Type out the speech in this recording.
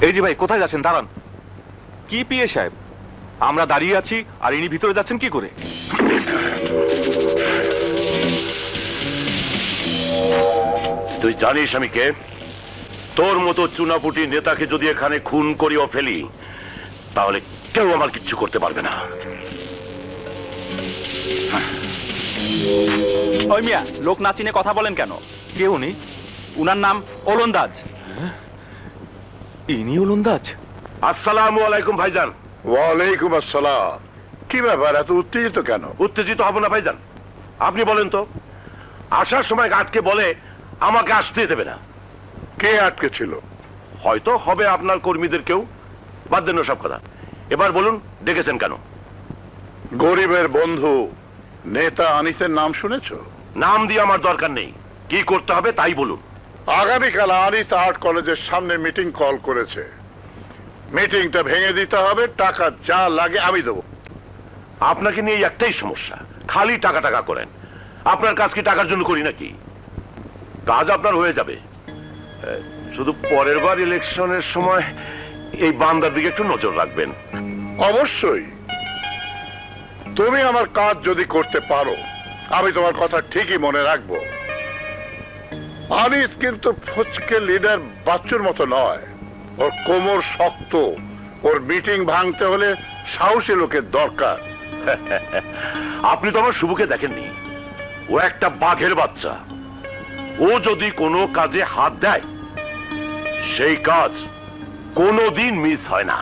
এই যে ভাই, কোথায় যাচ্ছেন? দাঁড়ান। কি পিএ সাহেব, আমরা দাঁড়িয়ে আছি আর ইনি ভিতরে যাচ্ছেন কি করে? তুই জানিস আমি কে? তোর মতো চুনাপুটি নেতাকে যদি এখানে খুন করিও ফেলি, তাহলে কেউ আমার কিচ্ছু করতে পারবে না। ওই মিয়া, লোক না চিনে কথা বলেন কেন? কে উনি? উনার নাম ওলন্দাজ। ইনি ওলন্দাজ? আসসালামু আলাইকুম ভাইজান। ওয়ালাইকুম আসসালাম। কি ব্যাপার, এত উত্তেজিত কেন? উত্তেজিত হব না ভাইজান। আপনি বলেন তো, আসার সময় আটকে বলে আমাকে আসতে দেবে না। কে আটকে ছিল? হয়তো হবে আপনার কর্মীদের কেউ। বাদ দেন সব কথা। এবার বলুন, ডেকেছেন কেন? গরিবের বন্ধু নেতা আনিসের নাম শুনেছো? নাম দিয়ে আমার দরকার নেই, কি করতে হবে তাই বলুন। আগামীকাল আনিস আর্ট কলেজের সামনে মিটিং কল করেছে। মিটিংটা ভেঙে দিতে হবে, টাকা যা লাগে আমি দেবো। আপনাকে নিয়ে একটাই সমস্যা, খালি টাকা টাকা করেন। আপনার কাজ কি টাকার জন্য করি নাকি? কাজ আপনার হয়ে যাবে। শুধু পরের বার ইলেকশনের সময় এই বান্দার দিকে একটু নজর রাখবেন। অবশ্যই। তুমি আমার কাজ যদি করতে পারো, আমি তোমার কথা ঠিকই মনে রাখবো। আনিস কিন্তু ফচকে লিডার বাচ্চুর মতো নয়। ওর কোমর শক্ত। ওর মিটিং ভাঙতে হলে সাহসী লোকের দরকার। আপনি তো আমার শুভকে দেখেননি। ও একটা বাঘের বাচ্চা। ও যদি কোনো কাজে হাত দেয়, সেই কাজ কোনোদিন মিস হয় না।